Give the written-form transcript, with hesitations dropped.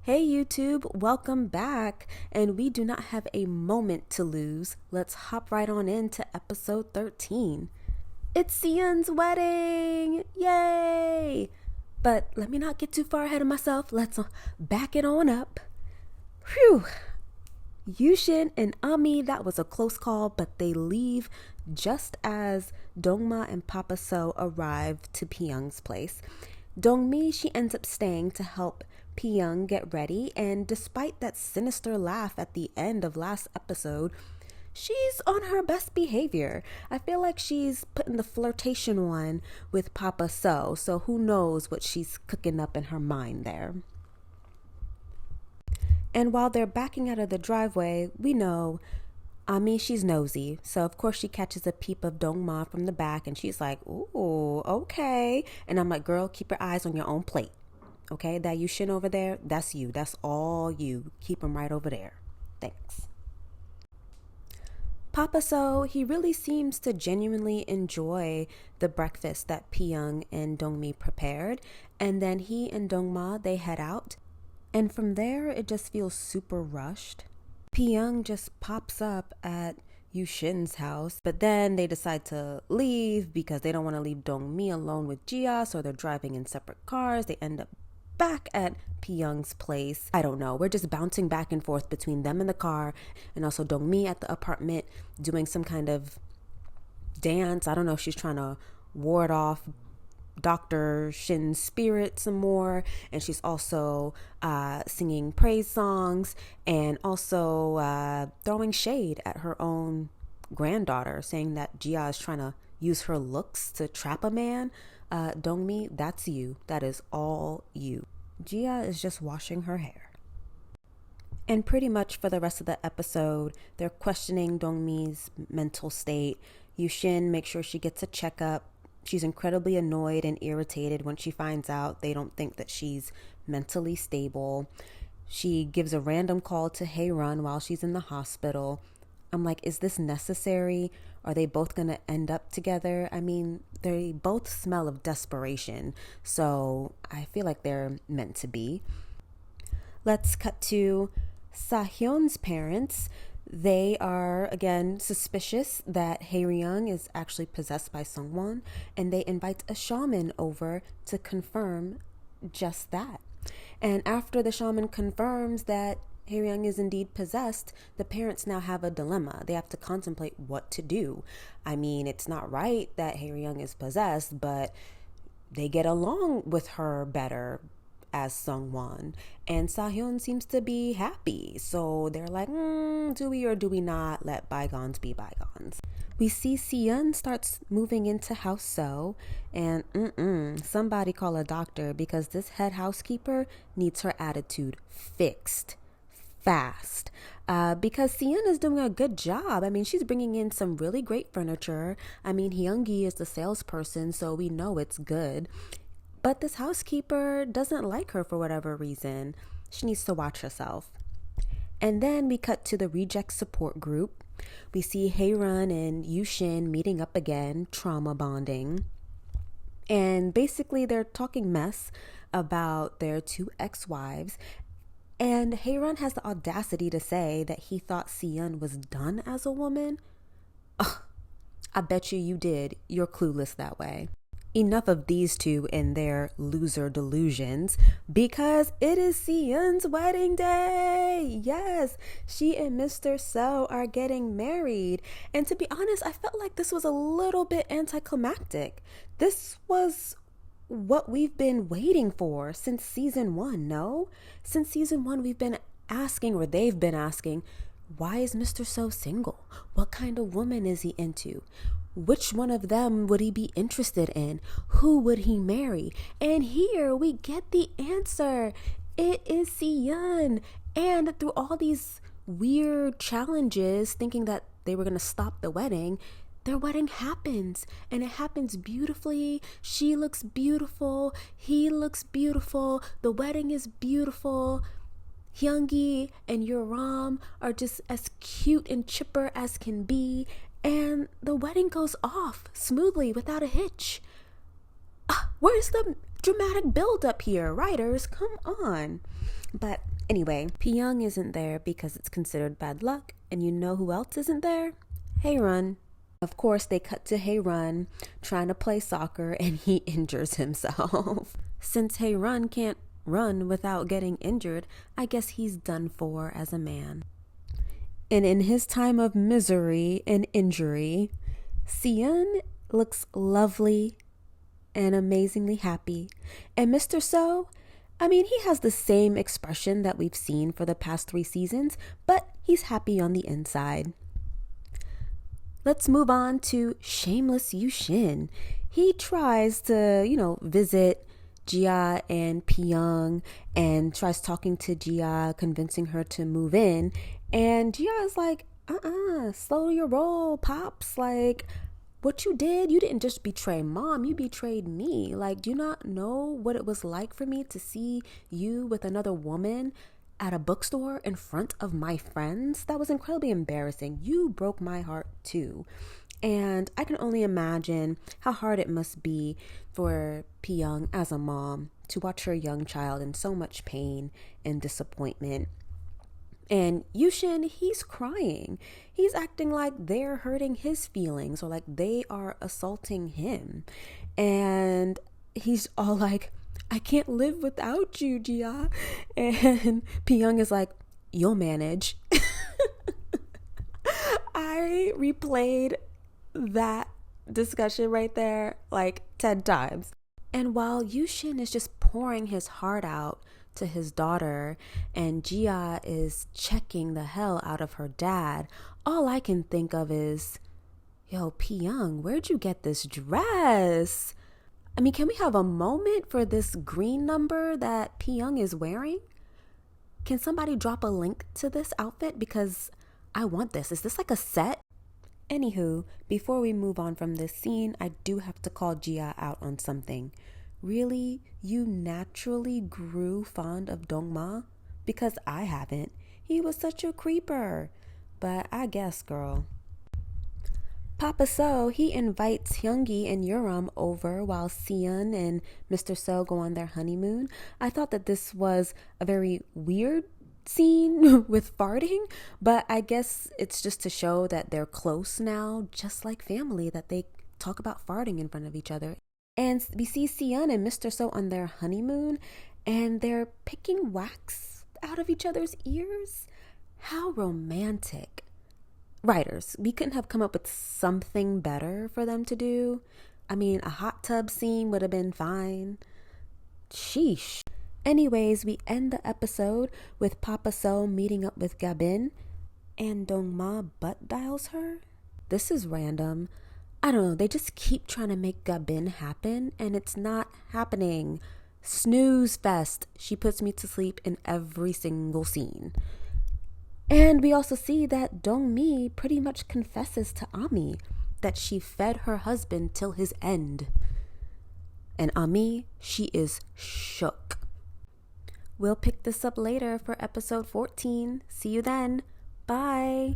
Hey YouTube, welcome back. And we do not have a moment to lose. Let's hop right on into episode 13. It's Siyeon's wedding! Yay! But let me not get too far ahead of myself. Let's back it on up. Phew! Yushin and Ami, that was a close call, but they leave just as Dongma and Papa So arrive to Pyung's place. Dongmi, she ends up staying to help Pyung get ready, and despite that sinister laugh at the end of last episode, she's on her best behavior. I feel like she's putting the flirtation on with Papa So who knows what she's cooking up in her mind there. And while they're backing out of the driveway, we know Ami, she's nosy. So, of course, she catches a peep of Dongma from the back and she's like, ooh, okay. And I'm like, girl, keep your eyes on your own plate. Okay, that Yushin over there, that's you. That's all you. Keep him right over there. Thanks. Papa So, he really seems to genuinely enjoy the breakfast that Pyung and Dongmi prepared. And then he and Dongma, they head out. And from there, it just feels super rushed. Pyung just pops up at Yushin's house, but then they decide to leave because they don't want to leave Dongmi alone with Jia, so they're driving in separate cars. They end up back at Pyung's place. I don't know. We're just bouncing back and forth between them in the car and also Dongmi at the apartment doing some kind of dance. I don't know if she's trying to ward off Dr. Shin's spirit some more, and she's also singing praise songs and also throwing shade at her own granddaughter, saying that Jia is trying to use her looks to trap a man. Dongmi, that's you. That is all you. Jia is just washing her hair. And pretty much for the rest of the episode, they're questioning Dongmi's mental state. Yushin makes sure she gets a checkup. She's incredibly annoyed and irritated when she finds out they don't think that she's mentally stable. She gives a random call to Hyang-ran while she's in the hospital. I'm like, is this necessary? Are they both going to end up together? I mean, they both smell of desperation, so I feel like they're meant to be. Let's cut to Sahyun's parents. They are, again, suspicious that Hae-ryung is actually possessed by Sungwon, and they invite a shaman over to confirm just that. And after the shaman confirms that Hae-ryung is indeed possessed, the parents now have a dilemma. They have to contemplate what to do. I mean, it's not right that Hae-ryung is possessed, but they get along with her better as Sungwon, and Sahyun seems to be happy. So they're like, do we or do we not let bygones be bygones? We see Siyeon starts moving into House So, and somebody call a doctor because this head housekeeper needs her attitude fixed fast. Because Siyeon is doing a good job. I mean, she's bringing in some really great furniture. I mean, Hyung-gi is the salesperson, so we know it's good. But this housekeeper doesn't like her for whatever reason. She needs to watch herself. And then we cut to the reject support group. We see Hae-ran and Yushin meeting up again, trauma bonding. And basically they're talking mess about their two ex-wives. And Hae-ran has the audacity to say that he thought Siyeon was done as a woman. Ugh, I bet you did. You're clueless that way. Enough of these two and their loser delusions, because it is Siyeon's wedding day. Yes, she and Mr. So are getting married. And to be honest, I felt like this was a little bit anticlimactic. This was what we've been waiting for since season 1, no? Since season 1, we've been asking, or they've been asking, why is Mr. So single? What kind of woman is he into? Which one of them would he be interested in? Who would he marry? And here we get the answer. It is Siyeon. And through all these weird challenges, thinking that they were going to stop the wedding, their wedding happens. And it happens beautifully. She looks beautiful. He looks beautiful. The wedding is beautiful. Hyung-gi and Yoo-ram are just as cute and chipper as can be. And the wedding goes off smoothly without a hitch. Where's the dramatic build up here, writers, come on. But anyway, Pyong isn't there because it's considered bad luck, and you know who else isn't there? Hyang-ran. Of course, they cut to Hyang-ran trying to play soccer, and he injures himself. Since Hyang-ran can't run without getting injured, I guess he's done for as a man. And in his time of misery and injury, Seon looks lovely and amazingly happy. And Mr. So, I mean, he has the same expression that we've seen for the past 3 seasons, but he's happy on the inside. Let's move on to shameless Yoo-shin. He tries to, visit Jia and Pyong and tries talking to Jia, convincing her to move in. And Jia is like, slow your roll, Pops. Like, what you didn't just betray Mom, you betrayed me. Like, do you not know what it was like for me to see you with another woman at a bookstore in front of my friends? That was incredibly embarrassing. You broke my heart too. And I can only imagine how hard it must be for Pyong as a mom to watch her young child in so much pain and disappointment. And Yoo-shin, he's crying. He's acting like they're hurting his feelings or like they are assaulting him. And he's all like, I can't live without you, Jia. And Pyong is like, you'll manage. I replayed that discussion right there like 10 times. And while Yoo-shin is just pouring his heart out to his daughter and Jia is checking the hell out of her dad, all I can think of is, yo, Pyong, where'd you get this dress? I mean, can we have a moment for this green number that Pyong is wearing? Can somebody drop a link to this outfit? Because I want this. Is this like a set? Anywho, before we move on from this scene, I do have to call Jia out on something. Really? You naturally grew fond of Dong-ma? Because I haven't. He was such a creeper. But I guess, girl. Papa So, he invites Hyung-gi and Yuram over while Seon and Mr. So go on their honeymoon. I thought that this was a very weird scene with farting, but I guess it's just to show that they're close now, just like family, that they talk about farting in front of each other. And we see Seon and Mr. So on their honeymoon, and they're picking wax out of each other's ears. How romantic. Writers, we couldn't have come up with something better for them to do. I mean, a hot tub scene would have been fine. Sheesh. Anyways, we end the episode with Papa So meeting up with Gabin, and Dong-ma butt dials her. This is random. I don't know, they just keep trying to make Gabin happen, and it's not happening. Snooze fest. She puts me to sleep in every single scene. And we also see that Dong-mi pretty much confesses to Ami that she fed her husband till his end. And Ami, she is shook. We'll pick this up later for episode 14. See you then. Bye.